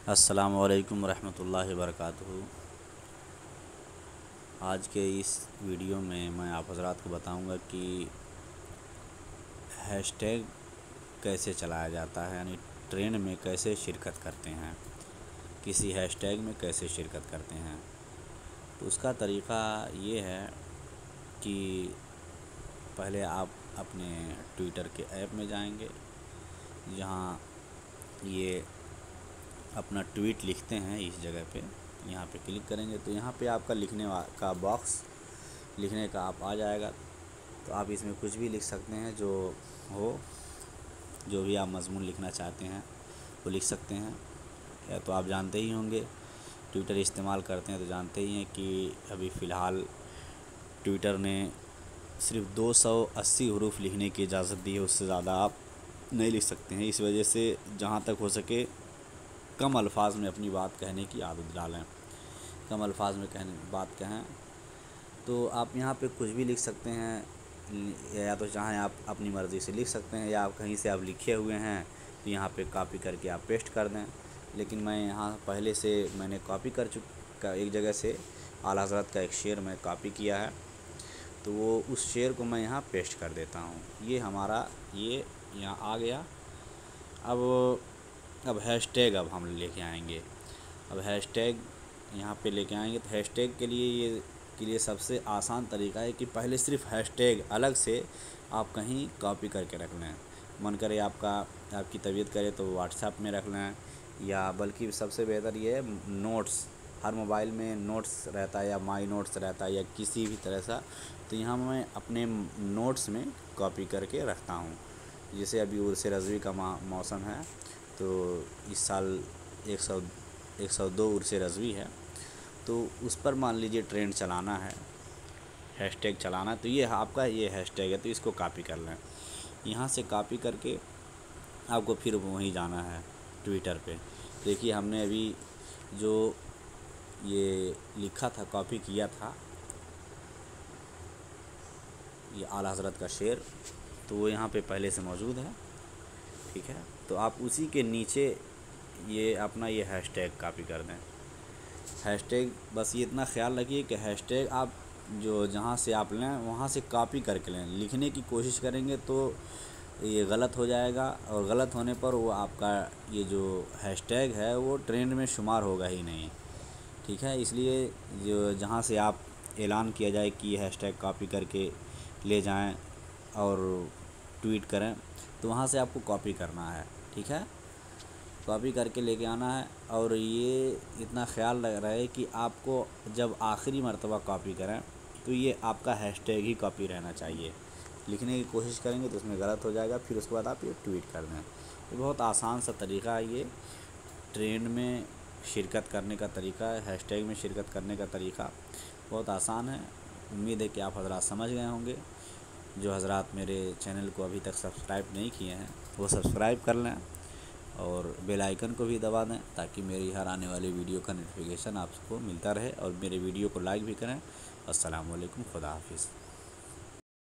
السلام علیکم ورحمۃ اللہ وبرکاتہ۔ آج کے اس ویڈیو میں آپ حضرات کو بتاؤں گا کہ ہیش ٹیگ کیسے چلایا جاتا ہے، یعنی ٹرینڈ میں کیسے شرکت کرتے ہیں، کسی ہیش ٹیگ میں کیسے شرکت کرتے ہیں۔ تو اس کا طریقہ یہ ہے کہ پہلے آپ اپنے ٹویٹر کے ایپ میں جائیں گے، جہاں یہ اپنا ٹویٹ لکھتے ہیں، اس جگہ پہ یہاں پہ کلک کریں گے تو یہاں پہ آپ کا لکھنے کا باکس لکھنے کا آپ آ جائے گا۔ تو آپ اس میں کچھ بھی لکھ سکتے ہیں، جو بھی آپ مضمون لکھنا چاہتے ہیں وہ لکھ سکتے ہیں۔ یا تو آپ جانتے ہی ہوں گے، ٹویٹر استعمال کرتے ہیں تو جانتے ہی ہیں کہ ابھی فی الحال ٹویٹر نے صرف 280 حروف لکھنے کی اجازت دی ہے، اس سے زیادہ آپ نہیں لکھ سکتے ہیں۔ اس وجہ سے جہاں تک ہو سکے کم الفاظ میں اپنی بات کہنے کی عادت ڈالیں، کم الفاظ میں بات کہیں۔ تو آپ یہاں پہ کچھ بھی لکھ سکتے ہیں، یا تو چاہیں آپ اپنی مرضی سے لکھ سکتے ہیں، یا کہیں سے آپ لکھے ہوئے ہیں تو یہاں پہ کاپی کر کے آپ پیسٹ کر دیں۔ لیکن میں یہاں پہلے سے میں نے کاپی کر چکا، ایک جگہ سے اعلیٰ حضرت کا ایک شعر میں کاپی کیا ہے، تو وہ اس شعر کو میں یہاں پیسٹ کر دیتا ہوں۔ یہ ہمارا یہاں آ گیا۔ اب ہیش ٹیگ ہم لے کے آئیں گے۔ اب ہیش ٹیگ یہاں پہ لے کے آئیں گے تو ہیش ٹیگ کے لیے سب سے آسان طریقہ ہے کہ پہلے صرف ہیش ٹیگ الگ سے آپ کہیں کاپی کر کے رکھ لیں۔ من کرے آپ کی طبیعت کرے تو واٹس ایپ میں رکھ لیں، یا بلکہ سب سے بہتر یہ ہے نوٹس، ہر موبائل میں نوٹس رہتا ہے یا مائی نوٹس رہتا ہے یا کسی بھی طرح سے، تو یہاں میں اپنے نوٹس میں کاپی کر کے رکھتا ہوں۔ جیسے ابھی عرس رضوی کا موسم ہے، تو اس سال 102 عرس رضوی ہے، تو اس پر مان لیجیے ٹرینڈ چلانا ہے، ہیش ٹیگ چلانا ہے، تو یہ آپ کا یہ ہیش ٹیگ ہے، تو اس کو کاپی کر لیں۔ یہاں سے کاپی کر کے آپ کو پھر وہیں جانا ہے ٹویٹر پہ۔ دیکھیے ہم نے ابھی جو یہ لکھا تھا، کاپی کیا تھا، یہ اعلیٰ حضرت کا شعر، تو وہ یہاں پہ پہلے سے موجود ہے، ٹھیک ہے۔ تو آپ اسی کے نیچے یہ اپنا یہ ہیش ٹیگ کاپی کر دیں۔ ہیش ٹیگ بس یہ اتنا خیال رکھیے کہ ہیش ٹیگ آپ جہاں سے آپ لیں وہاں سے کاپی کر کے لیں، لکھنے کی کوشش کریں گے تو یہ غلط ہو جائے گا، اور غلط ہونے پر وہ آپ کا یہ جو ہیش ٹیگ ہے وہ ٹرینڈ میں شمار ہوگا ہی نہیں، ٹھیک ہے۔ اس لیے جہاں سے آپ اعلان کیا جائے کہ یہ ہیش ٹیگ کاپی کر کے لے جائیں اور ٹویٹ کریں، تو وہاں سے آپ کو کاپی کرنا ہے، ٹھیک ہے، کاپی کر کے لے کے آنا ہے۔ اور یہ اتنا خیال رہے کہ آپ کو جب آخری مرتبہ کاپی کریں تو یہ آپ کا ہیش ٹیگ ہی کاپی رہنا چاہیے۔ لکھنے کی کوشش کریں گے تو اس میں غلط ہو جائے گا، پھر اس کے بعد آپ یہ ٹویٹ کر دیں۔ یہ بہت آسان سا طریقہ ہے، یہ ٹرینڈ میں شرکت کرنے کا طریقہ ہے، ہیش ٹیگ میں شرکت کرنے کا طریقہ بہت آسان ہے۔ امید ہے کہ آپ حضرات سمجھ گئے ہوں گے۔ جو حضرات میرے چینل کو ابھی تک سبسکرائب نہیں کیے ہیں وہ سبسکرائب کر لیں، اور بیل آئیکن کو بھی دبا دیں تاکہ میری ہر آنے والی ویڈیو کا نوٹیفیکیشن آپ کو ملتا رہے، اور میرے ویڈیو کو لائک بھی کریں۔ السلام علیکم، خدا حافظ۔